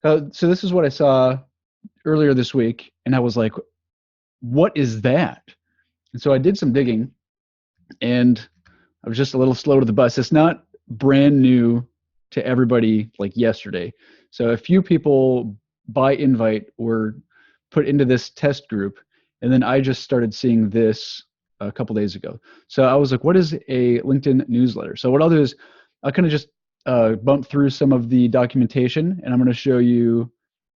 So this is what I saw earlier this week, and I was like, "What is that?" And so I did some digging, and I was just a little slow to the bus. It's not brand new to everybody like yesterday. So a few people by invite were put into this test group, and then I just started seeing this a couple days ago. So I was like, what is a LinkedIn newsletter? So what I'll do is I'll kind of just bump through some of the documentation, and I'm going to show you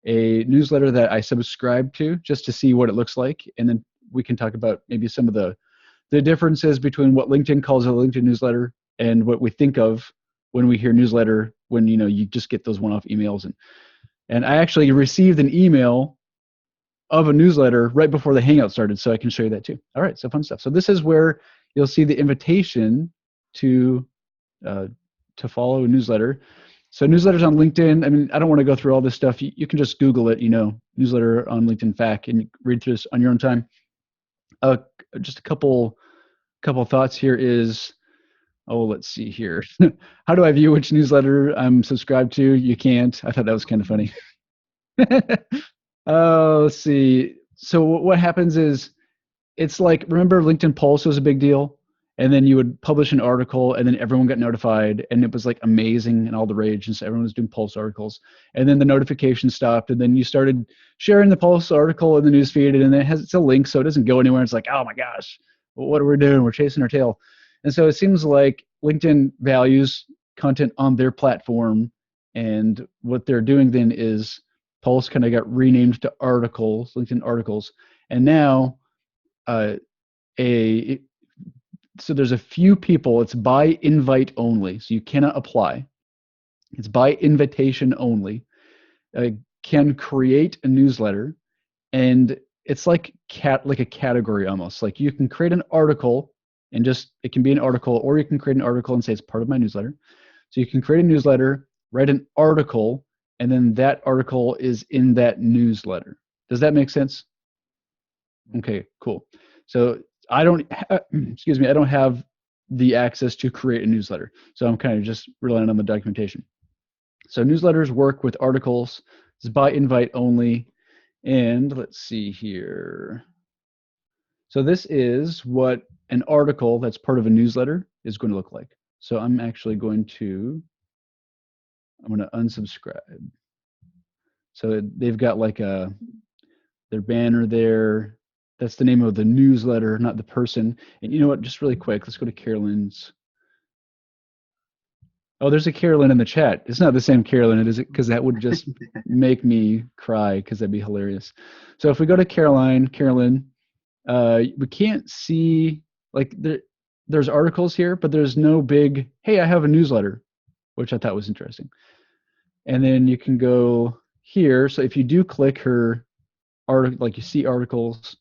a newsletter that I subscribe to just to see what it looks like, and then we can talk about maybe some of the differences between what LinkedIn calls a LinkedIn newsletter and what we think of when we hear newsletter, when you just get those one-off emails. And I actually received an email of a newsletter right before the Hangout started, so I can show you that too. All right, so fun stuff. So this is where you'll see the invitation to uh, follow a newsletter. So newsletters on LinkedIn, I mean, I don't want to go through all this stuff. You can just Google it, newsletter on LinkedIn FAQ, and read through this on your own time. Uh, just a couple thoughts here is, oh, let's see here. How do I view which newsletter I'm subscribed to? You can't. I thought that was kind of funny. Let's see. So what happens is, it's like, remember LinkedIn Pulse was a big deal? And then you would publish an article, and then everyone got notified, and it was like amazing and all the rage, and so everyone was doing Pulse articles. And then the notification stopped, and then you started sharing the Pulse article in the newsfeed, and then it's a link, so it doesn't go anywhere. It's like, oh my gosh, what are we doing? We're chasing our tail. And so it seems like LinkedIn values content on their platform, and what they're doing then is Pulse kind of got renamed to articles, LinkedIn articles, and now uh, so there's a few people. It's by invite only, so you cannot apply. It's by invitation only. Can create a newsletter, and it's like a category almost. Like you can create an article, and just it can be an article, or you can create an article and say it's part of my newsletter. So you can create a newsletter, write an article, and then that article is in that newsletter. Does that make sense? Okay, cool. So I don't, excuse me, I don't have the access to create a newsletter. So I'm kind of just relying on the documentation. So newsletters work with articles. It's by invite only. And let's see here. So this is what an article that's part of a newsletter is going to look like. So I'm actually going to unsubscribe. So they've got like their banner there. That's the name of the newsletter, not the person. And you know what? Just really quick, let's go to Carolyn's. Oh, there's a Carolyn in the chat. It's not the same Carolyn, is it? Because that would just make me cry, because that'd be hilarious. So if we go to Carolyn, we can't see, like, there's articles here, but there's no big, hey, I have a newsletter, which I thought was interesting. And then you can go here. So if you do click her article, like you see articles,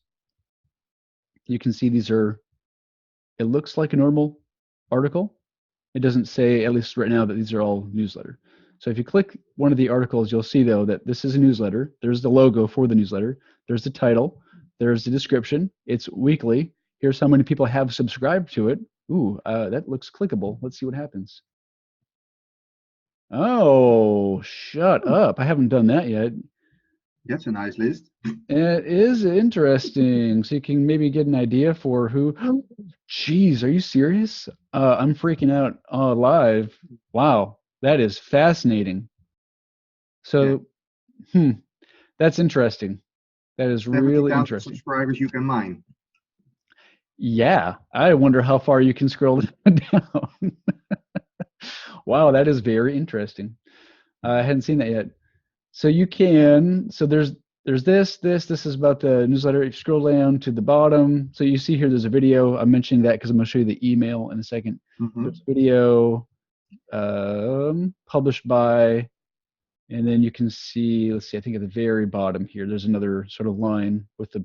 you can see these are, it looks like a normal article. It doesn't say, at least right now, that these are all newsletter. So if you click one of the articles, you'll see though that this is a newsletter. There's the logo for the newsletter. There's the title. There's the description. It's weekly. Here's how many people have subscribed to it. Ooh, that looks clickable. Let's see what happens. Oh, shut up. I haven't done that yet. That's a nice list. It is interesting. So you can maybe get an idea for who. Jeez, are you serious? I'm freaking out live. Wow, that is fascinating. So, that's interesting. That is really interesting. Subscribers you can mine. Yeah, I wonder how far you can scroll down. Wow, that is very interesting. I hadn't seen that yet. So you can, so there's this is about the newsletter. If you scroll down to the bottom, so you see here there's a video. I'm mentioning that because I'm going to show you the email in a second. There's a video published by, and then you can see, let's see, I think at the very bottom here, there's another sort of line with the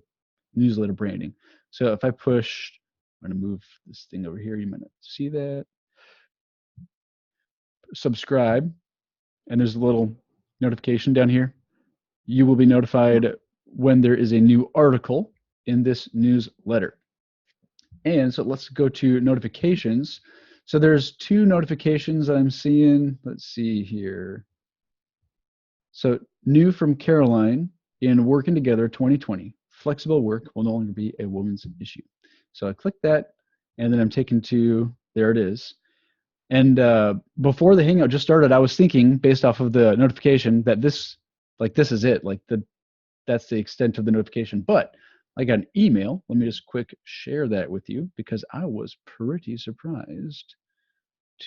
newsletter branding. So if I push, I'm going to move this thing over here. You might not see that. Subscribe, and there's a little notification down here. You will be notified when there is a new article in this newsletter. And so let's go to notifications. So there's two notifications I'm seeing. Let's see here. So new from Caroline in Working Together 2020. Flexible work will no longer be a woman's issue. So I click that, and then I'm taken to, there it is. And before the Hangout just started, I was thinking, based off of the notification, that this is it. That's the extent of the notification. But I got an email. Let me just quick share that with you because I was pretty surprised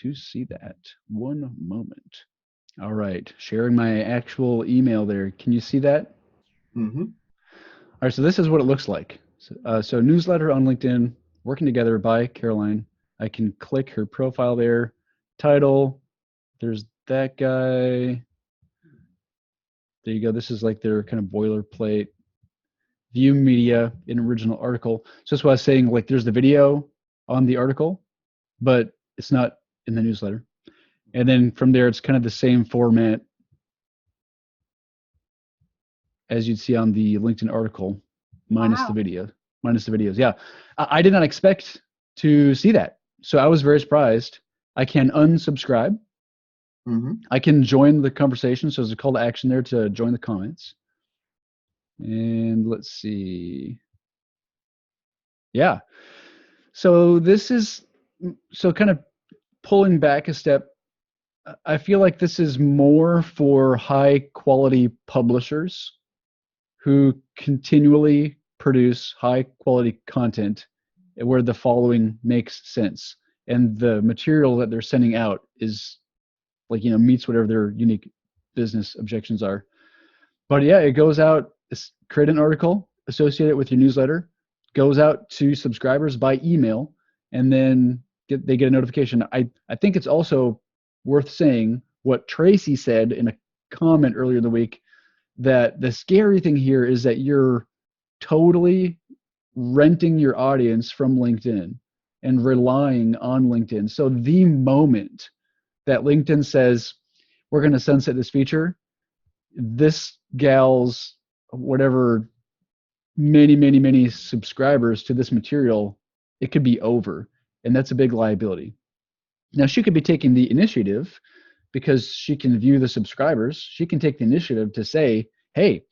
to see that. One moment. All right, sharing my actual email there. Can you see that? Mm-hmm. All right, so this is what it looks like. So newsletter on LinkedIn, Working Together by Caroline. I can click her profile there. Title, there's that guy. There you go. This is like their kind of boilerplate. View media in original article. So that's why I was saying, like, there's the video on the article, but it's not in the newsletter. And then from there, it's kind of the same format as you'd see on the LinkedIn article, minus the video, minus the videos. Yeah, I did not expect to see that. So I was very surprised. I can unsubscribe. Mm-hmm. I can join the conversation. So there's a call to action there to join the comments. And let's see. Yeah. So this is, so kind of pulling back a step, I feel like this is more for high quality publishers who continually produce high quality content where the following makes sense and the material that they're sending out is meets whatever their unique business objections are. But yeah, it goes out, create an article, associate it with your newsletter, goes out to subscribers by email, and then they get a notification. I think it's also worth saying what Tracy said in a comment earlier in the week, that the scary thing here is that you're totally renting your audience from LinkedIn and relying on LinkedIn. So the moment that LinkedIn says, we're going to sunset this feature, this gal's whatever many subscribers to this material, it could be over. And that's a big liability. Now, she could be taking the initiative because she can view the subscribers. She can take the initiative to say, hey,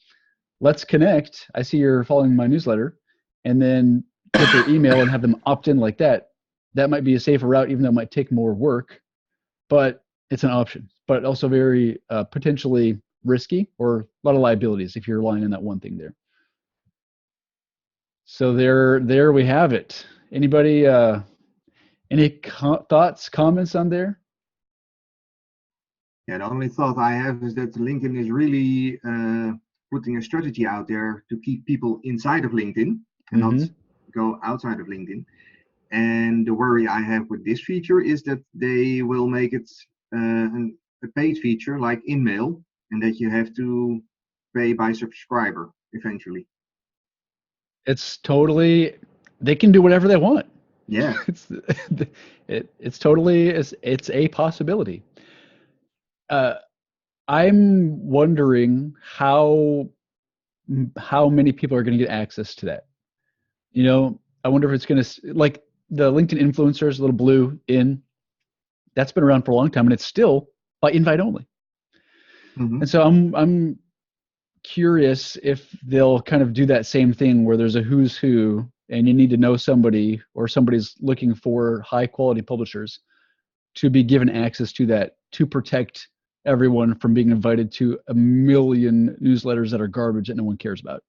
let's connect. I see you're following my newsletter, and then get their email and have them opt in like that. That might be a safer route, even though it might take more work, but it's an option, but also very potentially risky, or a lot of liabilities if you're relying on that one thing there. So there we have it. Anybody, any thoughts, comments on there? Yeah, the only thought I have is that LinkedIn is really putting a strategy out there to keep people inside of LinkedIn and not go outside of LinkedIn. And the worry I have with this feature is that they will make it a paid feature like InMail, and that you have to pay by subscriber eventually. It's totally, they can do whatever they want. Yeah. It's totally, it's a possibility. I'm wondering how many people are going to get access to that. I wonder if it's going to, like the LinkedIn influencers, little blue in, that's been around for a long time, and it's still by invite only. And so I'm curious if they'll kind of do that same thing where there's a who's who, and you need to know somebody, or somebody's looking for high quality publishers to be given access to that, to protect everyone from being invited to a million newsletters that are garbage that no one cares about.